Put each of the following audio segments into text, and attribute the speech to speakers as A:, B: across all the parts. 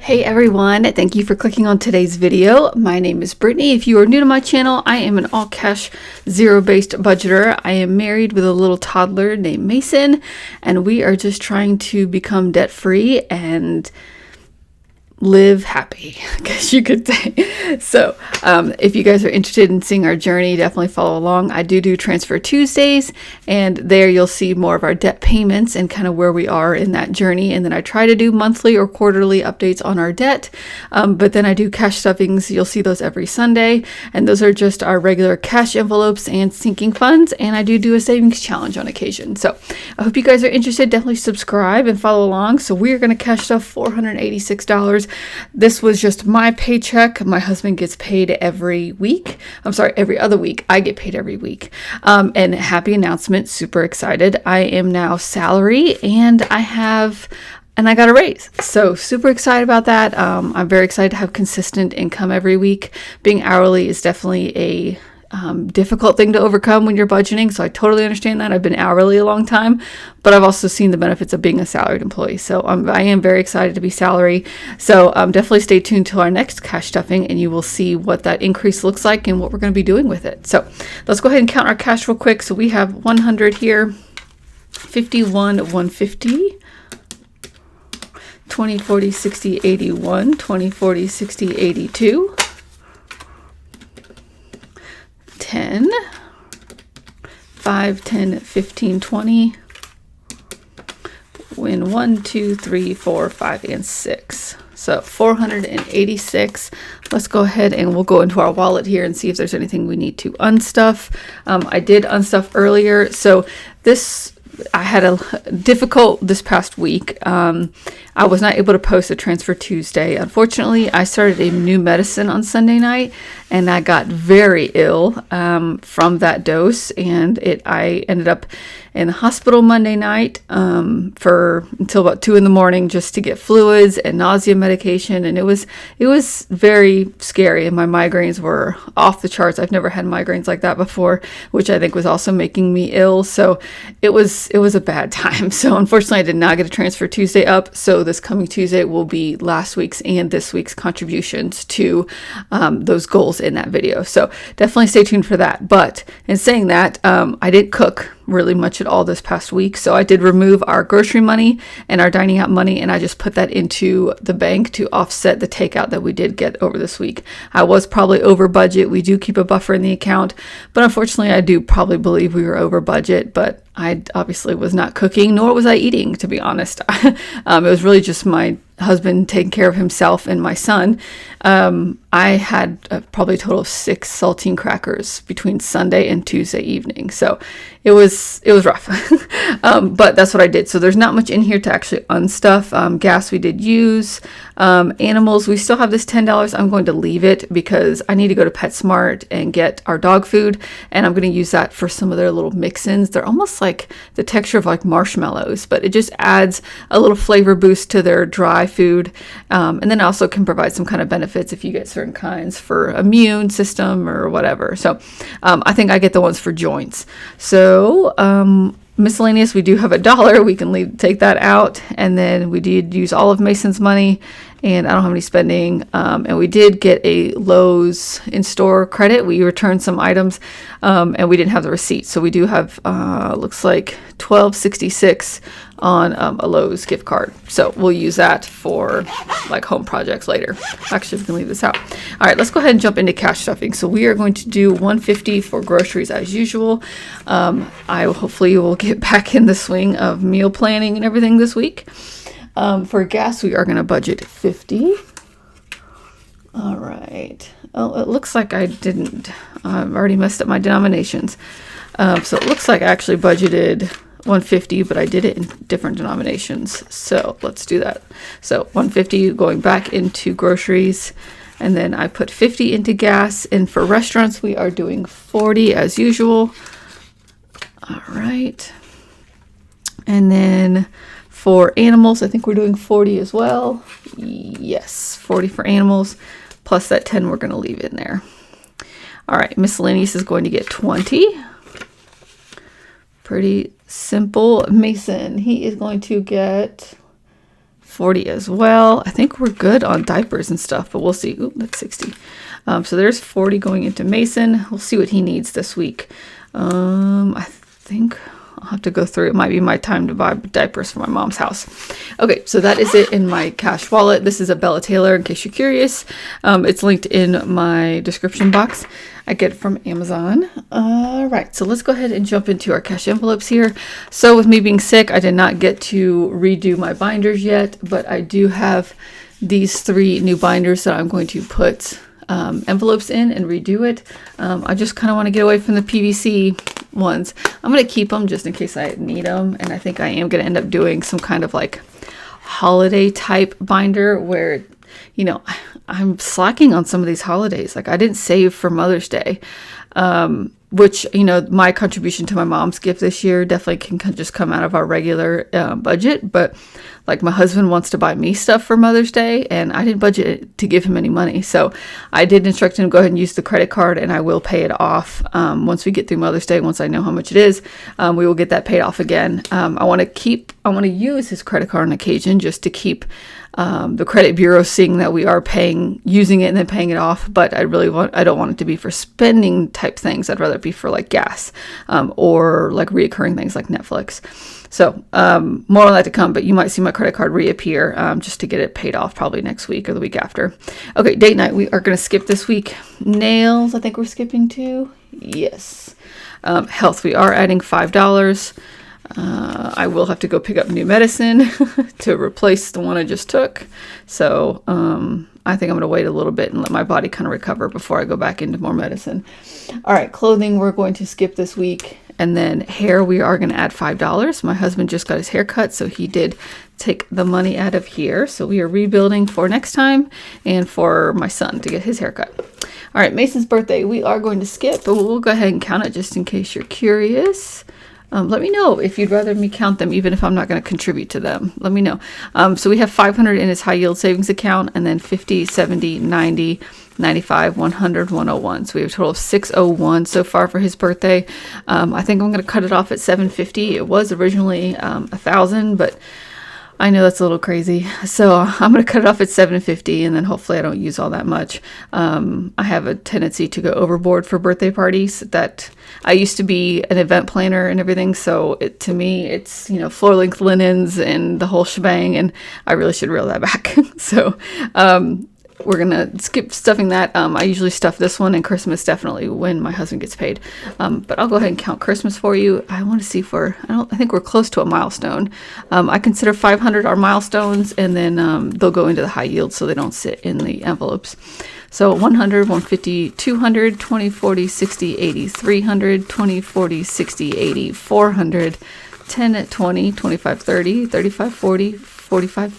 A: Hey everyone, thank you for clicking on today's video. My name is Brittany. If you are new to my channel, I am an all-cash, zero-based budgeter. I am married with a little toddler named Mason, and we are just trying to become debt-free and live happy, I guess you could say. So if you guys are interested in seeing our journey, definitely follow along. I do Transfer Tuesdays, and there you'll see more of our debt payments and kind of where we are in that journey. And then I try to do monthly or quarterly updates on our debt, but then I do cash stuffings. You'll see those every Sunday, and those are just our regular cash envelopes and sinking funds, and I do a savings challenge on occasion. So I hope you guys are interested. Definitely subscribe and follow along. So we are going to cash stuff $486. This was just my paycheck. My husband gets paid every week. I'm sorry, every other week. I get paid every week. And happy announcement, super excited. I am now salary and I got a raise. So super excited about that. I'm very excited to have consistent income every week. Being hourly is definitely a difficult thing to overcome when you're budgeting. So I totally understand that. I've been hourly a long time, but I've also seen the benefits of being a salaried employee. So I am very excited to be salary. So definitely stay tuned to our next cash stuffing and you will see what that increase looks like and what we're going to be doing with it. So let's go ahead and count our cash real quick. So we have 100 here, 51, 150, 20, 40, 60, 81, 20, 40, 60, 82, 10, 5, 10, 15, 20, win 1, 2, 3, 4, 5, and 6. So 486. Let's go ahead and we'll go into our wallet here and see if there's anything we need to unstuff. I did unstuff earlier. So I had a difficult this past week. I was not able to post a Transfer Tuesday. Unfortunately, I started a new medicine on Sunday night and I got very ill from that dose, and I ended up in the hospital Monday night until about 2 a.m. just to get fluids and nausea medication, and it was very scary, and my migraines were off the charts. I've never had migraines like that before, which I think was also making me ill. So it was a bad time. So unfortunately, I did not get a Transfer Tuesday up. So this coming Tuesday will be last week's and this week's contributions to those goals in that video. So definitely stay tuned for that. But in saying that, I didn't cook really much at all this past week. So I did remove our grocery money and our dining out money, and I just put that into the bank to offset the takeout that we did get over this week. I was probably over budget. We do keep a buffer in the account, but unfortunately I do probably believe we were over budget, but I obviously was not cooking, nor was I eating, to be honest. It was really just my husband taking care of himself and my son. I had probably a total of 6 saltine crackers between Sunday and Tuesday evening. So it was rough, but that's what I did. So there's not much in here to actually unstuff. Gas we did use. Animals, we still have this $10. I'm going to leave it because I need to go to PetSmart and get our dog food, and I'm going to use that for some of their little mix-ins. They're almost like the texture of like marshmallows, but it just adds a little flavor boost to their dry food, and then also can provide some kind of benefits if you get certain kinds for immune system or whatever. So I think I get the ones for joints. So miscellaneous, we do have $1. We can take that out, and then we did use all of Mason's money, and I don't have any spending. And we did get a Lowe's in-store credit. We returned some items, and we didn't have the receipt. So we do have, looks like $12.66 on a Lowe's gift card. So we'll use that for like home projects later. Actually, we can leave this out. All right, let's go ahead and jump into cash stuffing. So we are going to do $150 for groceries as usual. I hopefully will get back in the swing of meal planning and everything this week. For gas, we are going to budget $50. All right. Oh, it looks like I've already messed up my denominations. So it looks like I actually budgeted $150, but I did it in different denominations. So let's do that. So $150 going back into groceries, and then I put $50 into gas. And for restaurants, we are doing $40 as usual. All right. And then for animals, I think we're doing $40 as well. Yes, $40 for animals, plus that $10 we're going to leave in there. All right, miscellaneous is going to get $20. Pretty simple. Mason, he is going to get 40 as well. I think we're good on diapers and stuff, but we'll see. Ooh, that's 60. So there's 40 going into Mason. We'll see what he needs this week. I think I'll have to go through. It might be my time to buy diapers for my mom's house. Okay, so that is it in my cash wallet. This is a Bella Taylor, in case you're curious. It's linked in my description box. I get it from Amazon. All right, so let's go ahead and jump into our cash envelopes here. So with me being sick, I did not get to redo my binders yet, but I do have these 3 new binders that I'm going to put envelopes in and redo it. I just kind of want to get away from the PVC ones. I'm going to keep them just in case I need them, and I think I am going to end up doing some kind of like holiday type binder where, you know, I'm slacking on some of these holidays. Like I didn't save for Mother's Day, which, you know, my contribution to my mom's gift this year definitely can just come out of our regular budget. But like my husband wants to buy me stuff for Mother's Day, and I didn't budget to give him any money. So I did instruct him to go ahead and use the credit card, and I will pay it off once we get through Mother's Day. Once I know how much it is, we will get that paid off again. I want to use his credit card on occasion just to keep the credit bureau seeing that we are using it and then paying it off. But I don't want it to be for spending type things. I'd rather it be for like gas, or like reoccurring things like Netflix. So more on that to come, but you might see my credit card reappear just to get it paid off probably next week or the week after. Okay, date night. We are going to skip this week. Nails, I think we're skipping too. Yes. Health, we are adding $5. I will have to go pick up new medicine to replace the one I just took. So I think I'm going to wait a little bit and let my body kind of recover before I go back into more medicine. All right, clothing, we're going to skip this week. And then hair, we are going to add $5. My husband just got his hair cut, so he did take the money out of here. So we are rebuilding for next time and for my son to get his haircut. All right, Mason's birthday, we are going to skip, but we'll go ahead and count it just in case you're curious. Let me know if you'd rather me count them, even if I'm not going to contribute to them. Let me know. So we have 500 in his high yield savings account, and then 50, 70, 90, 95, 100, 101. So we have a total of 601 so far for his birthday. I think I'm going to cut it off at 750. It was originally 1,000, but I know that's a little crazy. So I'm going to cut it off at 750, and then hopefully I don't use all that much. I have a tendency to go overboard for birthday parties. That I used to be an event planner and everything. So to me, it's, you know, floor length linens and the whole shebang, and I really should reel that back. So, we're going to skip stuffing that. I usually stuff this one, and Christmas definitely when my husband gets paid. But I'll go ahead and count Christmas for you. I want to see if I think we're close to a milestone. I consider 500 our milestones, and then they'll go into the high yield so they don't sit in the envelopes. So 100, 150, 200, 20, 40, 60, 80, 300, 20, 40, 60, 80, 400, 10, 20, 25, 30, 35, 40, 45,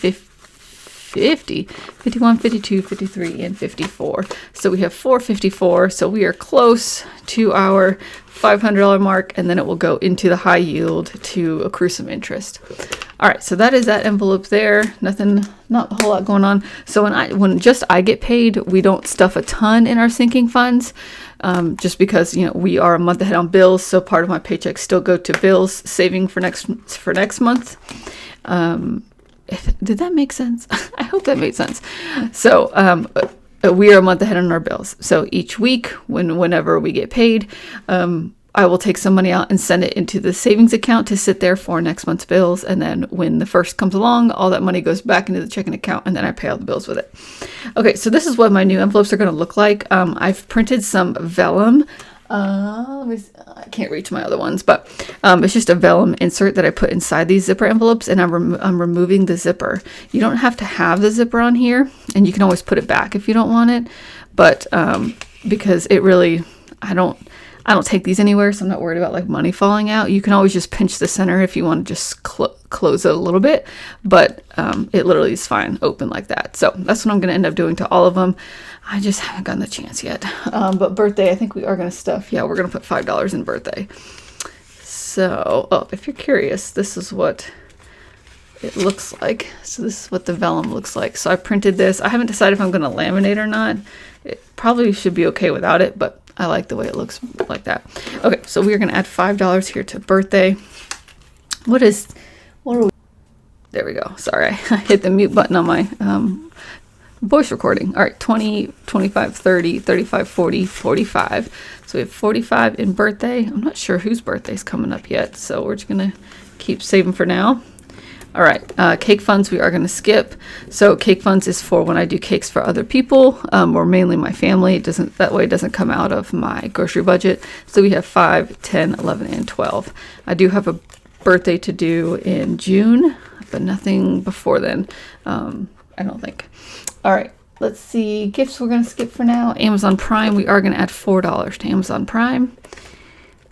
A: 50, 51, 52, 53, and 54. So we have 454. So we are close to our $500 mark, and then it will go into the high yield to accrue some interest. All right, so that is that envelope there. Not a whole lot going on. So when just I get paid, we don't stuff a ton in our sinking funds, just because, you know, we are a month ahead on bills. So part of my paycheck still go to bills, saving for next month. Did that make sense? I hope that made sense. So we are a month ahead on our bills. So each week, whenever we get paid, I will take some money out and send it into the savings account to sit there for next month's bills. And then when the first comes along, all that money goes back into the checking account, and then I pay all the bills with it. Okay, so this is what my new envelopes are going to look like. I've printed some vellum. I can't reach my other ones, but it's just a vellum insert that I put inside these zipper envelopes, and I'm removing the zipper. You don't have to have the zipper on here, and you can always put it back if you don't want it, but because it really, I don't take these anywhere, so I'm not worried about like money falling out. You can always just pinch the center if you want to just close it a little bit, but it literally is fine open like that. So that's what I'm going to end up doing to all of them. I just haven't gotten the chance yet. But birthday, I think we are going to stuff. Yeah, we're going to put $5 in birthday. So, if you're curious, this is what it looks like. So this is what the vellum looks like. So I printed this. I haven't decided if I'm going to laminate or not. It probably should be okay without it, but I like the way it looks like that. Okay, so we are going to add $5 here to birthday. What are we? there we go. Sorry, I hit the mute button on my voice recording. All right, 20, 25, 30, 35, 40, 45. So we have 45 in birthday. I'm not sure whose birthday's coming up yet, so we're just gonna keep saving for now. All right, cake funds we are going to skip. So cake funds is for when I do cakes for other people, or mainly my family. That way it doesn't come out of my grocery budget. So we have 5, 10, 11, and 12. I do have a birthday to do in June, but nothing before then, I don't think. All right, let's see. Gifts we're going to skip for now. Amazon Prime, we are going to add $4 to Amazon Prime.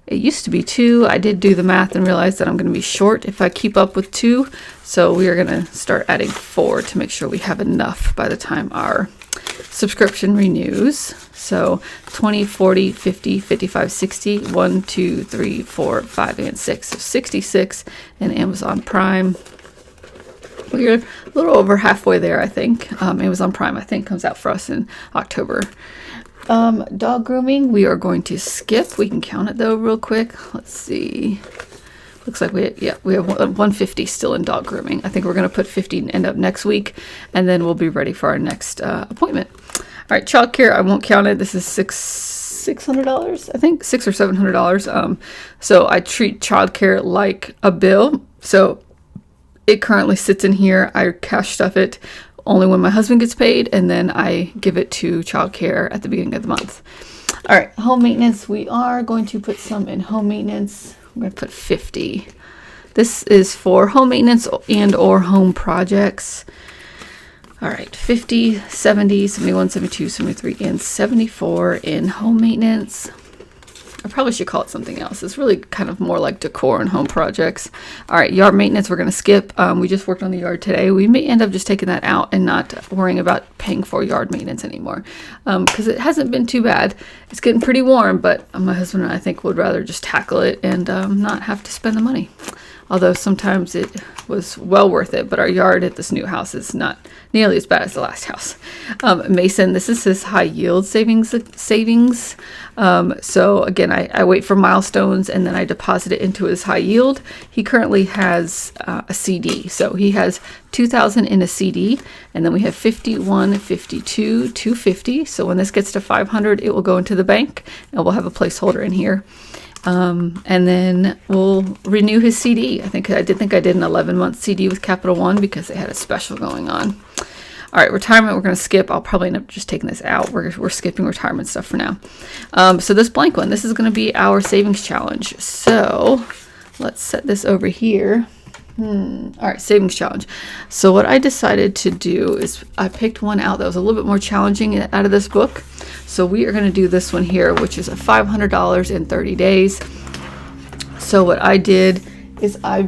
A: It used to be 2. I did do the math and realized that I'm going to be short if I keep up with 2. So we are going to start adding 4 to make sure we have enough by the time our subscription renews. So 20, 40, 50, 55, 60, 1, 2, 3, 4, 5, and 6. So 66 in Amazon Prime. We're a little over halfway there, I think. Amazon Prime, I think, comes out for us in October. Dog grooming, we are going to skip. We can count it though real quick. Let's see. Looks like we have 150 still in dog grooming. I think we're going to put 50 and end up next week, and then we'll be ready for our next appointment. All right, childcare, I won't count it. This is $600, I think, $600 or $700. So I treat childcare like a bill. So it currently sits in here. I cash stuff it only when my husband gets paid, and then I give it to childcare at the beginning of the month. All right, home maintenance. We are going to put some in home maintenance. I'm going to put 50. This is for home maintenance and or home projects. All right, 50, 70, 71, 72, 73, and 74 in home maintenance. I probably should call it something else. It's really kind of more like decor and home projects. All right, yard maintenance, we're going to skip. We just worked on the yard today. We may end up just taking that out and not worrying about paying for yard maintenance anymore, because it hasn't been too bad. It's getting pretty warm, but my husband and I think would rather just tackle it and not have to spend the money. Although sometimes it was well worth it, but our yard at this new house is not nearly as bad as the last house. Mason, this is his high yield savings. So again, I wait for milestones and then I deposit it into his high yield. He currently has a CD. So he has 2,000 in a CD, and then we have 51, 52, 250. So when this gets to 500, it will go into the bank, and we'll have a placeholder in here. And then we'll renew his CD. I did an 11-month CD with Capital One because they had a special going on. All right, retirement, we're going to skip. I'll probably end up just taking this out. We're skipping retirement stuff for now. So this blank one, this is going to be our savings challenge. So let's set this over here. All right, savings challenge. So what I decided to do is I picked one out that was a little bit more challenging out of this book. So we are going to do this one here, which is a $500 in 30 days. So what I did is I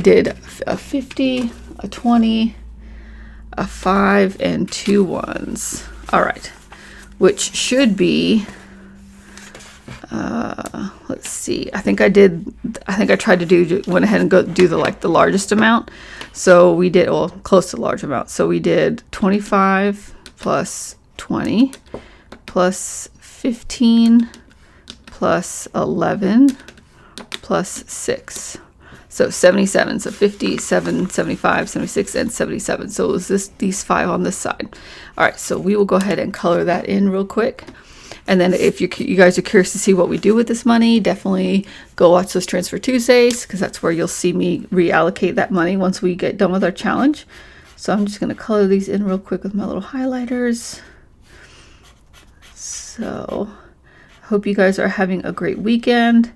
A: did a 50, a 20, a 5, and 2 ones. All right, which should be, let's see. I think I tried to went ahead and do the largest amount. So we did, well, close to large amount. So we did 25 plus 20 plus 15 plus 11 plus 6. So 77. So 57, 75, 76, and 77. So it was these 5 on this side. All right, so we will go ahead and color that in real quick. And then if you guys are curious to see what we do with this money, definitely go watch those Transfer Tuesdays, because that's where you'll see me reallocate that money once we get done with our challenge. So I'm just going to color these in real quick with my little highlighters. So I hope you guys are having a great weekend.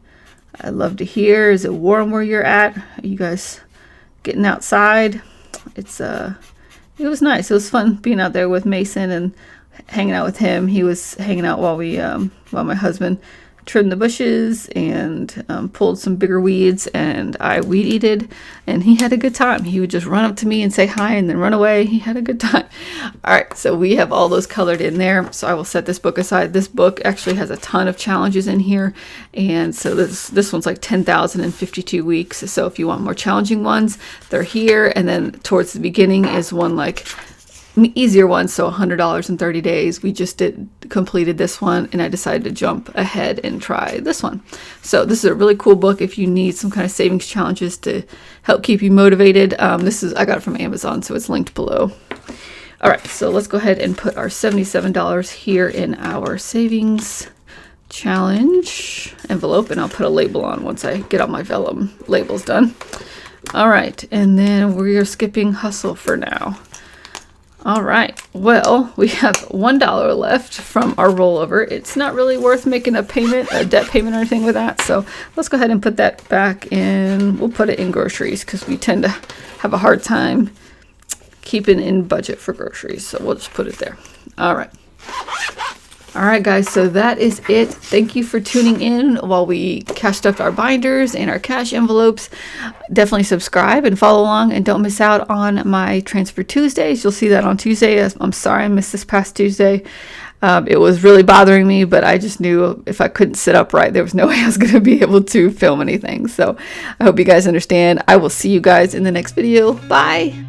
A: I'd love to hear, is it warm where you're at? Are you guys getting outside? It was nice. It was fun being out there with Mason and hanging out with him. He was hanging out while my husband trimmed the bushes and pulled some bigger weeds, and I weed eated, and he had a good time. He would just run up to me and say hi and then run away. He had a good time. All right, so we have all those colored in there. So I will set this book aside. This book actually has a ton of challenges in here, and so this one's like 10,052 weeks. So if you want more challenging ones, they're here. And then towards the beginning is one like easier ones, so $100 in 30 days. We just completed this one, and I decided to jump ahead and try this one. So this is a really cool book if you need some kind of savings challenges to help keep you motivated. I got it from Amazon, so it's linked below. All right, so let's go ahead and put our $77 here in our savings challenge envelope, and I'll put a label on once I get all my vellum labels done. All right, and then we're skipping hustle for now. All right, well, we have $1 left from our rollover. It's not really worth making a debt payment or anything with that. So let's go ahead and put that back in. We'll put it in groceries because we tend to have a hard time keeping in budget for groceries. So we'll just put it there. All right. All right, guys, so that is it. Thank you for tuning in while we cashed up our binders and our cash envelopes. Definitely subscribe and follow along, and don't miss out on my Transfer Tuesdays. You'll see that on Tuesday. I'm sorry I missed this past Tuesday. It was really bothering me, but I just knew if I couldn't sit upright, there was no way I was going to be able to film anything. So I hope you guys understand. I will see you guys in the next video. Bye.